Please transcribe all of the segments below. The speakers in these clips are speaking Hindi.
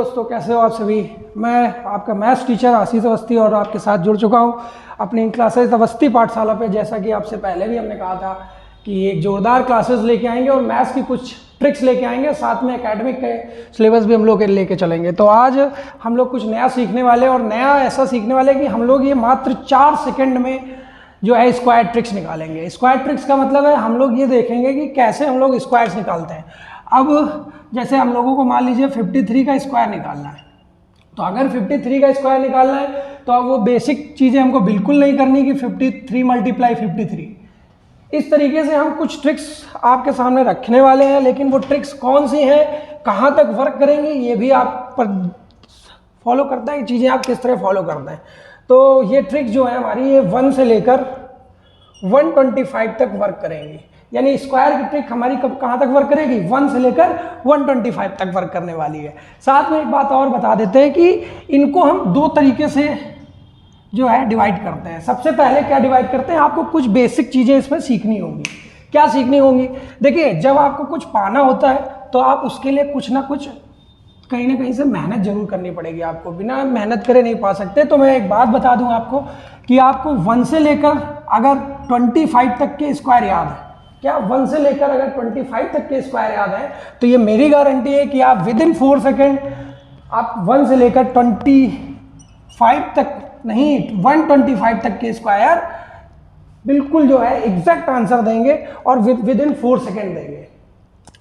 दोस्तों, कैसे हो आप सभी। मैं आपका मैथ्स टीचर आशीष अवस्थी और आपके साथ जुड़ चुका हूं अपनी क्लासेस अवस्थी पाठशाला पे। जैसा कि आपसे पहले भी हमने कहा था कि एक जोरदार क्लासेस लेके आएंगे और मैथ्स की कुछ ट्रिक्स लेके आएंगे, साथ में एकेडमिक के सिलेबस भी हम लोग लेके चलेंगे। तो आज हम लोग कुछ नया सीखने वाले और नया ऐसा सीखने वाले कि हम लोग ये मात्र 4 सेकेंड में जो है स्क्वायर ट्रिक्स निकालेंगे। स्क्वायर ट्रिक्स का मतलब है हम लोग ये देखेंगे कि कैसे हम लोग स्क्वायर्स निकालते हैं। अब जैसे हम लोगों को मान लीजिए 53 का स्क्वायर निकालना है, तो अगर 53 का स्क्वायर निकालना है तो अब वो बेसिक चीज़ें हमको बिल्कुल नहीं करनी कि 53 मल्टीप्लाई 53। इस तरीके से हम कुछ ट्रिक्स आपके सामने रखने वाले हैं, लेकिन वो ट्रिक्स कौन सी हैं, कहाँ तक वर्क करेंगे, ये भी आप पर फॉलो करता है, चीज़ें आप किस तरह फॉलो करते हैं। तो ये ट्रिक जो है हमारी, ये 1 से लेकर 125 तक वर्क करेंगी। यानी स्क्वायर की ट्रिक हमारी कब कहाँ तक वर्क करेगी, 1 से लेकर 125 तक वर्क करने वाली है। साथ में एक बात और बता देते हैं कि इनको हम 2 तरीके से जो है डिवाइड करते हैं। सबसे पहले क्या डिवाइड करते हैं, आपको कुछ बेसिक चीज़ें इसमें सीखनी होंगी। क्या सीखनी होंगी? देखिए, जब आपको कुछ पाना होता है तो आप उसके लिए कुछ ना कुछ कहीं ना कहीं से मेहनत जरूर करनी पड़ेगी। आपको बिना मेहनत करे नहीं पा सकते। तो मैं एक बात बता दूं आपको कि आपको 1 से लेकर अगर 25 तक के स्क्वायर याद है, क्या 1 से लेकर अगर 25 तक के स्क्वायर याद है, तो ये मेरी गारंटी है कि आप विद इन 4 सेकेंड आप 1 से लेकर 25 तक नहीं, 125 तक के स्क्वायर बिल्कुल जो है एग्जैक्ट आंसर देंगे और विद इन 4 सेकेंड देंगे।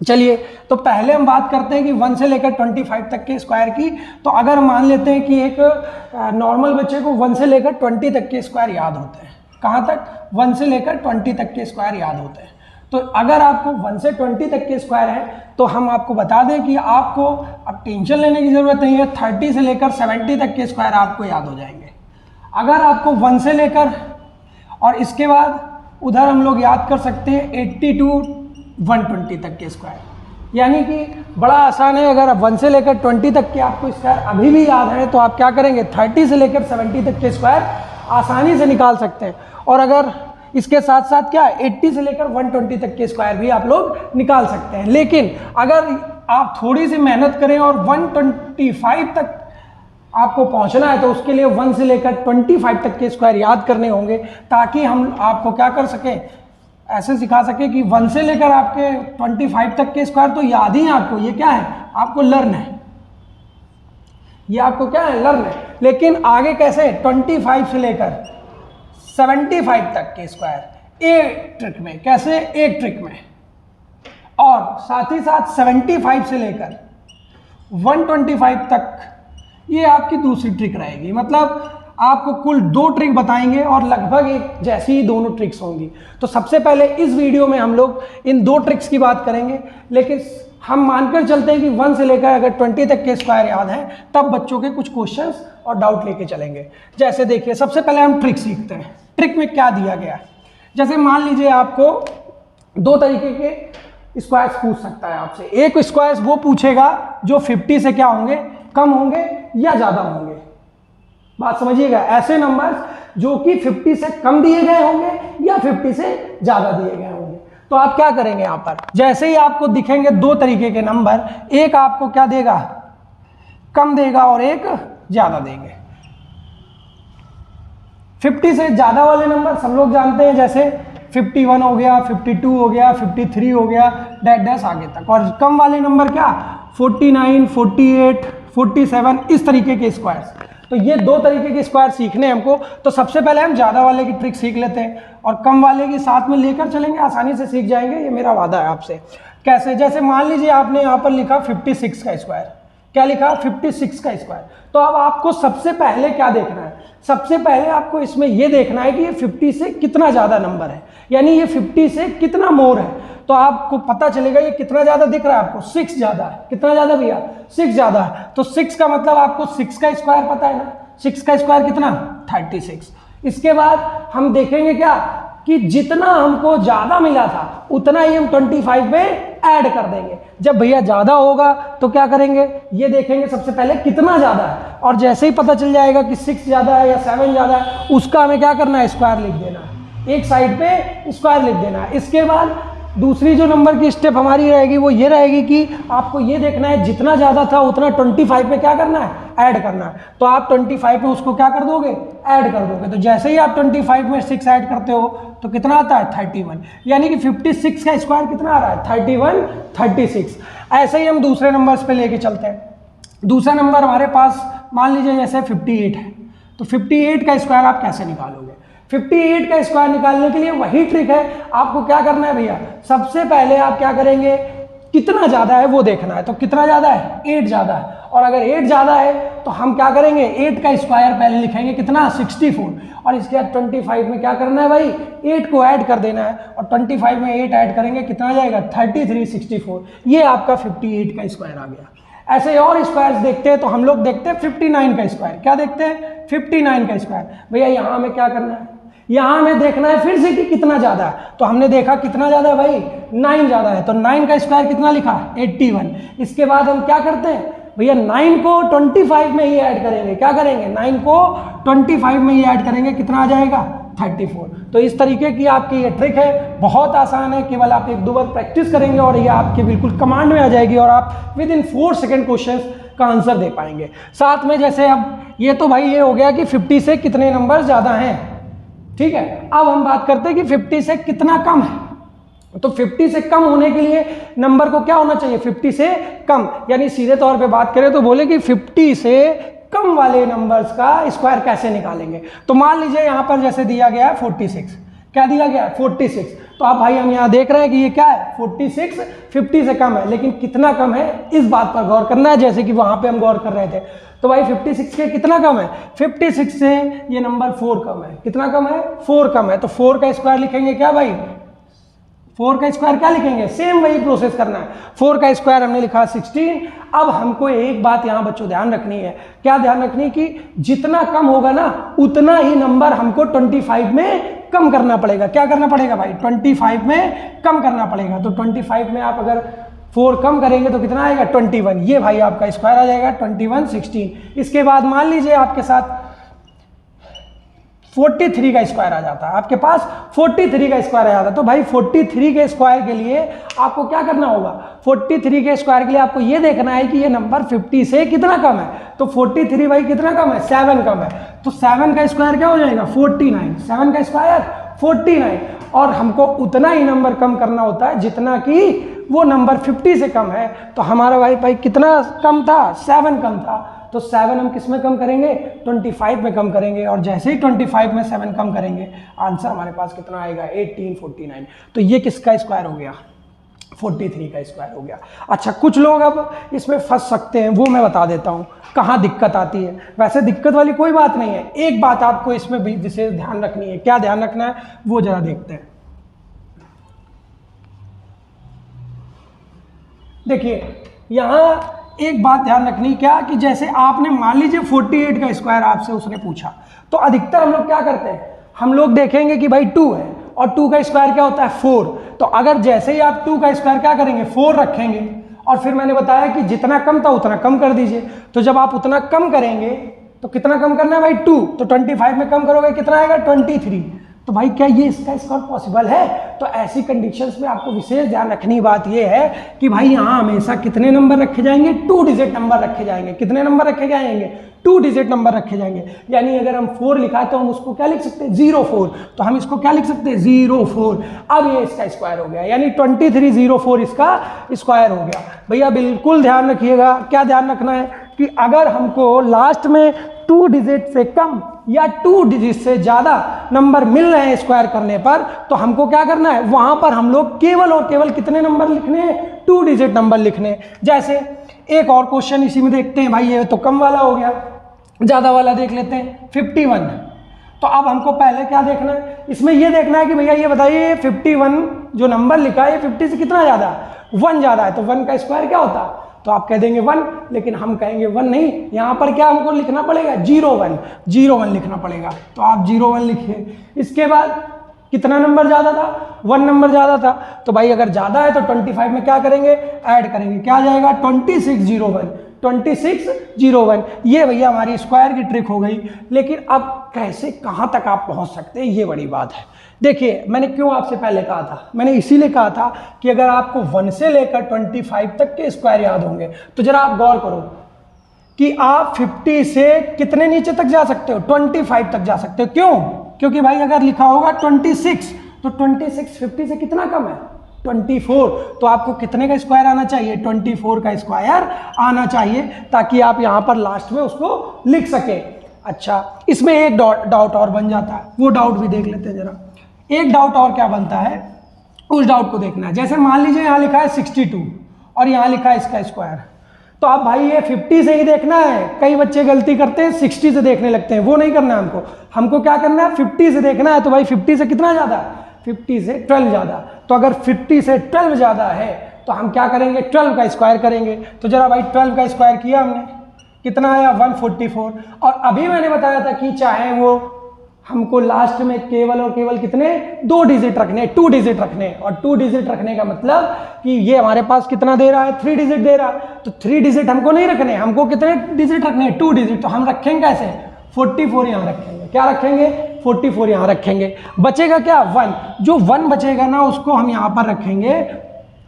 चलिए, तो पहले हम बात करते हैं कि 1 से लेकर 25 तक के स्क्वायर की। तो अगर मान लेते हैं कि एक नॉर्मल बच्चे को 1 से लेकर 20 तक के स्क्वायर याद होते हैं। कहाँ तक? 1 से लेकर 20 तक के स्क्वायर याद होते हैं। तो अगर आपको 1 से 20 तक के स्क्वायर है तो हम आपको बता दें कि आपको अब टेंशन लेने की ज़रूरत नहीं है, 30 से लेकर 70 तक के स्क्वायर आपको याद हो जाएंगे। अगर आपको 1 से लेकर और इसके बाद उधर हम लोग याद कर सकते हैं 80 टू 120 तक के स्क्वायर। यानी कि बड़ा आसान है। अगर 1 से लेकर 20 तक के आपको स्क्वायर अभी भी याद है तो आप क्या करेंगे, 30 से लेकर 70 तक के स्क्वायर आसानी से निकाल सकते हैं। और अगर इसके साथ साथ क्या 80 से लेकर 120 तक के स्क्वायर भी आप लोग निकाल सकते हैं। लेकिन अगर आप थोड़ी सी मेहनत करें और 125 तक आपको पहुंचना है तो उसके लिए 1 से लेकर 25 तक के स्क्वायर याद करने होंगे, ताकि हम आपको क्या कर सकें, ऐसे सिखा सके कि 1 से लेकर आपके 25 तक के स्क्वायर तो याद ही है आपको। ये क्या है, आपको लर्न है, ये आपको क्या है, लर्न है। लेकिन आगे कैसे, 25 से लेकर 75 तक के स्क्वायर एक ट्रिक में, कैसे, एक ट्रिक में। और साथ ही साथ 75 से लेकर 125 तक ये आपकी दूसरी ट्रिक रहेगी। मतलब आपको कुल 2 ट्रिक बताएंगे और लगभग एक जैसी ही दोनों ट्रिक्स होंगी। तो सबसे पहले इस वीडियो में हम लोग इन 2 ट्रिक्स की बात करेंगे, लेकिन हम मानकर चलते हैं कि 1 से लेकर अगर 20 तक के स्क्वायर याद हैं तब बच्चों के कुछ क्वेश्चंस और डाउट लेके चलेंगे। जैसे देखिए, सबसे पहले हम ट्रिक सीखते हैं। ट्रिक में क्या दिया गया है, जैसे मान लीजिए आपको 2 तरीके के स्क्वायर्स पूछ सकता है आपसे। एक स्क्वायर्स वो पूछेगा जो 50 से क्या होंगे, कम होंगे या ज़्यादा होंगे। बात समझिएगा, ऐसे नंबर्स जो कि 50 से कम दिए गए होंगे या 50 से ज़्यादा दिए गए होंगे। तो आप क्या करेंगे, यहाँ पर जैसे ही आपको दिखेंगे 2 तरीके के नंबर, एक आपको क्या देगा, कम देगा और एक ज़्यादा देंगे। 50 से ज़्यादा वाले नंबर सब लोग जानते हैं, जैसे 51 हो गया, 52 हो गया, 53 हो गया, डैश आगे तक। और कम वाले नंबर क्या, 49, 48, 47, इस तरीके के स्क्वायर्स। तो ये 2 तरीके के स्क्वायर सीखने हमको। तो सबसे पहले हम ज़्यादा वाले की ट्रिक सीख लेते हैं और कम वाले की साथ में लेकर चलेंगे, आसानी से सीख जाएंगे, ये मेरा वादा है आपसे। कैसे, जैसे मान लीजिए आपने यहाँ पर लिखा 56 का स्क्वायर। क्या लिखा, 56 का स्क्वायर। तो अब आपको सबसे पहले क्या देखना है, सबसे पहले आपको इसमें यह देखना है कि ये 50 से कितना ज़्यादा नंबर है, यानी ये 50 से कितना मोर है। तो आपको पता चलेगा ये कितना ज़्यादा दिख रहा है आपको, 6 ज़्यादा है। कितना ज़्यादा भैया, 6 ज़्यादा है। तो 6 का मतलब आपको 6 का स्क्वायर पता है ना, 6 का स्क्वायर कितना, 36। इसके बाद हम देखेंगे क्या कि जितना हमको ज़्यादा मिला था उतना ही हम 25 में ऐड कर देंगे। जब भैया ज़्यादा होगा तो क्या करेंगे, ये देखेंगे सबसे पहले कितना ज़्यादा है, और जैसे ही पता चल जाएगा कि 6 ज़्यादा है या 7 ज़्यादा है, उसका हमें क्या करना है, स्क्वायर लिख देना है। एक साइड पे स्क्वायर लिख देना है। इसके बाद दूसरी जो नंबर की स्टेप हमारी रहेगी वो ये रहेगी कि आपको ये देखना है जितना ज़्यादा था उतना 25 में क्या करना है, ऐड करना है। तो आप 25 में उसको क्या कर दोगे, ऐड कर दोगे। तो जैसे ही आप 25 में 6 ऐड करते हो तो कितना आता है, 31, यानी कि 56 का स्क्वायर कितना आ रहा है, 31, 36। ऐसे ही हम दूसरे नंबर्स पे लेके चलते हैं। दूसरा नंबर हमारे पास मान लीजिए जैसे 58 है, तो 58 का स्क्वायर आप कैसे निकालोगे। 58 का स्क्वायर निकालने के लिए वही ट्रिक है, आपको क्या करना है भैया, सबसे पहले आप क्या करेंगे, कितना ज़्यादा है वो देखना है। तो कितना ज़्यादा है, 8 ज़्यादा है, और अगर 8 ज़्यादा है तो हम क्या करेंगे, 8 का स्क्वायर पहले लिखेंगे कितना, 64, और इसके बाद 25 में क्या करना है भाई, 8 को ऐड कर देना है, और 25 में 8 ऐड करेंगे कितना आ जाएगा, 33, 64। ये आपका 58 का स्क्वायर आ गया। ऐसे और स्क्वायर्स देखते हैं तो हम लोग देखते हैं 59 का स्क्वायर। क्या देखते हैं, 59 का स्क्वायर। भैया यहाँ हमें क्या करना है, यहाँ हमें देखना है फिर से कि कितना ज़्यादा है। तो हमने देखा कितना ज़्यादा है भाई, 9 ज़्यादा है, तो 9 का स्क्वायर कितना लिखा, 81। इसके बाद हम क्या करते हैं भैया, 9 को 25 में ही ऐड करेंगे। क्या करेंगे, 9 को 25 में ही ऐड करेंगे, कितना आ जाएगा, 34। तो इस तरीके की आपकी ये ट्रिक है, बहुत आसान है, केवल आप 1-2 बार प्रैक्टिस करेंगे और ये आपके बिल्कुल कमांड में आ जाएगी और आप विदिन 4 सेकेंड क्वेश्चन का आंसर दे पाएंगे। साथ में जैसे अब ये तो भाई ये हो गया कि 50 से कितने नंबर ज़्यादा हैं, ठीक है। अब हम बात करते हैं कि 50 से कितना कम है। तो 50 से कम होने के लिए नंबर को क्या होना चाहिए, 50 से कम, यानी सीधे तौर पे बात करें तो बोले कि 50 से कम वाले नंबर्स का स्क्वायर कैसे निकालेंगे। तो मान लीजिए यहाँ पर जैसे दिया गया है 46, क्या दिया गया है, 46। तो अब भाई हम यहाँ देख रहे हैं कि ये क्या है, 46 50 से कम है, लेकिन कितना कम है इस बात पर गौर करना है, जैसे कि वहाँ पे हम गौर कर रहे थे। तो भाई 56 के कितना कम है, 56 से ये नंबर 4 कम है। कितना कम है, 4 कम है। तो 4 का स्क्वायर लिखेंगे क्या भाई, 4 का स्क्वायर क्या लिखेंगे, सेम वही प्रोसेस करना है। 4 का स्क्वायर हमने लिखा 16। अब हमको एक बात यहाँ बच्चों ध्यान रखनी है, क्या ध्यान रखनी है, कि जितना कम होगा ना उतना ही नंबर हमको 25 में कम करना पड़ेगा। क्या करना पड़ेगा भाई, 25 में कम करना पड़ेगा। तो 25 में आप अगर 4 कम करेंगे तो कितना आएगा, 21। ये भाई आपका स्क्वायर आ जाएगा 21, 16। इसके बाद मान लीजिए आपके साथ 43 का स्क्वायर आ जाता है, आपके पास 43 का स्क्वायर आ जाता है। तो भाई 43 के स्क्वायर के लिए आपको क्या करना होगा, 43 के स्क्वायर के लिए आपको ये देखना है कि ये नंबर 50 से कितना कम है। तो 43 भाई कितना कम है, 7 कम है। तो 7 का स्क्वायर क्या हो जाएगा, 49। 7 का स्क्वायर 49, और हमको उतना ही नंबर कम करना होता है जितना कि वो नंबर 50 से कम है। तो हमारा भाई कितना कम था, 7 कम था। तो 7 हम किस में कम करेंगे, 25 में कम करेंगे, और जैसे ही 25 में 7 कम करेंगे आंसर हमारे पास कितना आएगा, 1849। तो ये किसका स्क्वायर हो गया, 43 का स्क्वायर हो गया। अच्छा, कुछ लोग अब इसमें फंस सकते हैं, वो मैं बता देता हूँ कहाँ दिक्कत आती है। वैसे दिक्कत वाली कोई बात नहीं है, एक बात आपको इसमें विशेष ध्यान रखनी है। क्या ध्यान रखना है वो जरा देखते हैं। देखिए यहाँ एक बात ध्यान रखनी, क्या कि जैसे आपने मान लीजिए 48 का स्क्वायर आपसे उसने पूछा, तो अधिकतर हम लोग क्या करते हैं, हम लोग देखेंगे कि भाई 2 है, और 2 का स्क्वायर क्या होता है, 4। तो अगर जैसे ही आप 2 का स्क्वायर क्या करेंगे, 4 रखेंगे, और फिर मैंने बताया कि जितना कम था उतना कम कर दीजिए। तो जब आप उतना कम करेंगे तो कितना कम करना है भाई, 2। तो 25 में कम करोगे कितना आएगा, 23। तो भाई क्या ये इसका स्क्वायर पॉसिबल है। तो ऐसी कंडीशंस में आपको विशेष ध्यान रखनी बात ये है कि भाई यहाँ हमेशा कितने नंबर रखे जाएंगे, 2 डिजिट नंबर रखे जाएंगे। कितने नंबर रखे जाएंगे, 2 डिजिट नंबर रखे जाएंगे। यानी अगर हम 4 लिखा तो हम उसको क्या लिख सकते हैं, 04। तो हम इसको क्या लिख सकते हैं, 04। अब ये इसका स्क्वायर हो गया, यानी 2304 इसका स्क्वायर हो गया। भैया बिल्कुल ध्यान रखिएगा, क्या ध्यान रखना है कि अगर हमको लास्ट में 2 डिजिट से कम या 2 डिजिट से ज़्यादा नंबर मिल रहे हैं स्क्वायर करने पर, तो हमको क्या करना है, वहाँ पर हम लोग केवल और केवल कितने नंबर लिखने हैं, 2 डिजिट नंबर लिखने। जैसे एक और क्वेश्चन इसी में देखते हैं, भाई ये तो कम वाला हो गया, ज़्यादा वाला देख लेते हैं, 51। तो अब हमको पहले क्या देखना है, इसमें ये देखना है कि भैया ये बताइए 51 जो नंबर लिखा है 50 से कितना ज़्यादा है, 1 ज़्यादा है। तो 1 का स्क्वायर क्या होता है, तो आप कह देंगे 1, लेकिन हम कहेंगे 1 नहीं, यहाँ पर क्या हमको लिखना पड़ेगा, 01 लिखना पड़ेगा। तो आप 01 लिखिए। इसके बाद कितना नंबर ज़्यादा था, 1 नंबर ज़्यादा था। तो भाई अगर ज़्यादा है तो 25 में क्या करेंगे, ऐड करेंगे, क्या आ जाएगा, 2601। 2601। ये भैया हमारी स्क्वायर की ट्रिक हो गई। लेकिन अब कैसे कहाँ तक आप पहुँच सकते हैं, ये बड़ी बात है। देखिए मैंने क्यों आपसे पहले कहा था, मैंने इसीलिए कहा था कि अगर आपको 1 से लेकर 25 तक के स्क्वायर याद होंगे तो जरा आप गौर करो कि आप 50 से कितने नीचे तक जा सकते हो, 25 तक जा सकते हो। क्यों? क्योंकि भाई अगर लिखा होगा 26 तो 26 50 से कितना कम है, 24। तो आपको कितने का स्क्वायर आना चाहिए, 24 का स्क्वायर आना चाहिए, ताकि आप यहां पर लास्ट में उसको लिख सके। अच्छा, इसमें एक डाउट और बन जाता है, वो डाउट भी देख लेते हैं जरा। एक डाउट और क्या बनता है, उस डाउट को देखना है। जैसे मान लीजिए यहां लिखा है 62 और यहां लिखा है इसका स्क्वायर, तो अब भाई ये 50 से ही देखना है। कई बच्चे गलती करते हैं 60 से देखने लगते हैं, वो नहीं करना है हमको। हमको क्या करना है, 50 से देखना है। तो भाई 50 से कितना ज़्यादा, 50 से 12 ज़्यादा। तो अगर 50 से 12 ज़्यादा है तो हम क्या करेंगे, 12 का स्क्वायर करेंगे। तो जरा भाई 12 का स्क्वायर किया हमने, कितना आया 144। और अभी मैंने बताया था कि चाहे वो हमको लास्ट में केवल और केवल कितने 2 डिजिट रखने, 2 डिजिट रखने। और 2 डिजिट रखने का मतलब कि ये हमारे पास कितना दे रहा है, 3 डिजिट दे रहा है। तो 3 डिजिट हमको नहीं रखने, हमको कितने डिजिट रखने, 2 डिजिट। तो हम रखेंगे कैसे, 44 यहाँ रखेंगे। क्या रखेंगे, 44 यहाँ रखेंगे। बचेगा क्या, 1। जो 1 बचेगा ना उसको हम यहाँ पर रखेंगे।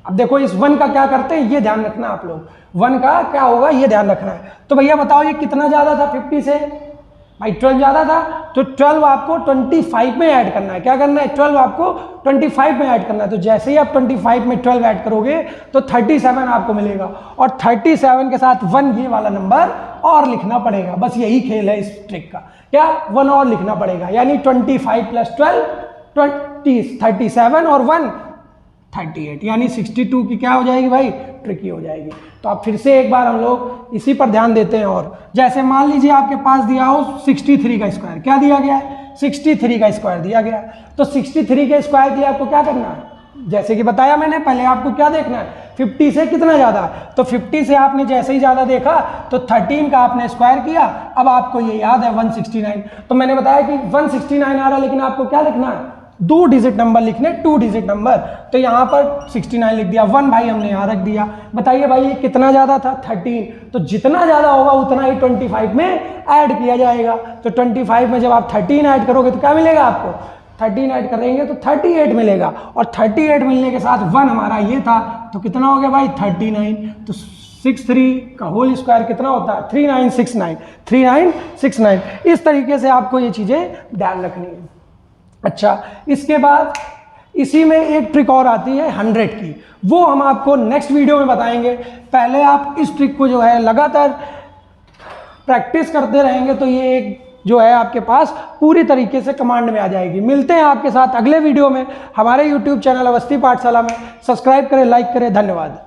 अब देखो इस 1 का क्या करते हैं, ये ध्यान रखना आप लोग, 1 का क्या होगा ये ध्यान रखना है। तो भैया बताओ ये कितना ज़्यादा था 50 से, भाई 12 ज़्यादा था। तो 12 आपको 25 में ऐड करना है। क्या करना है, 12 आपको 25 में ऐड करना है। तो जैसे ही आप 25 में 12 ऐड करोगे तो 37 आपको मिलेगा। और 37 के साथ 1 ये वाला नंबर और लिखना पड़ेगा। बस यही खेल है इस ट्रिक का, क्या 1 और लिखना पड़ेगा। यानी 25 + 12 20 37 और 1 38, यानी 62 की क्या हो जाएगी भाई, ट्रिकी हो जाएगी। तो आप फिर से एक बार हम लोग इसी पर ध्यान देते हैं। और जैसे मान लीजिए आपके पास दिया हो 63 का स्क्वायर, क्या दिया गया है, 63 का स्क्वायर दिया गया है। तो 63 के स्क्वायर के लिए आपको क्या करना है, जैसे कि बताया मैंने, पहले आपको क्या देखना है, 50 से कितना ज़्यादा है। तो 50 से आपने जैसे ही ज़्यादा देखा तो 13 का आपने स्क्वायर किया। अब आपको ये याद है 169। तो मैंने बताया कि 169 आ रहा है, लेकिन आपको क्या लिखना है, 2 डिजिट नंबर लिखने, 2 डिजिट नंबर। तो यहाँ पर 69 लिख दिया, 1 भाई हमने यहाँ रख दिया। बताइए भाई ये कितना ज़्यादा था, 13। तो जितना ज़्यादा होगा उतना ही 25 में ऐड किया जाएगा। तो 25 में जब आप 13 ऐड करोगे तो क्या मिलेगा आपको, 13 ऐड करेंगे तो 38 मिलेगा। और 38 मिलने के साथ 1 हमारा ये था, तो कितना हो गया भाई 39। तो 63 का होल स्क्वायर कितना होता है, 3969, 3969। इस तरीके से आपको ये चीज़ें ध्यान रखनी है। अच्छा, इसके बाद इसी में एक ट्रिक और आती है 100 की, वो हम आपको नेक्स्ट वीडियो में बताएंगे। पहले आप इस ट्रिक को जो है लगातार प्रैक्टिस करते रहेंगे तो ये एक जो है आपके पास पूरी तरीके से कमांड में आ जाएगी। मिलते हैं आपके साथ अगले वीडियो में। हमारे YouTube चैनल अवस्थी पाठशाला में सब्सक्राइब करें, लाइक करें। धन्यवाद।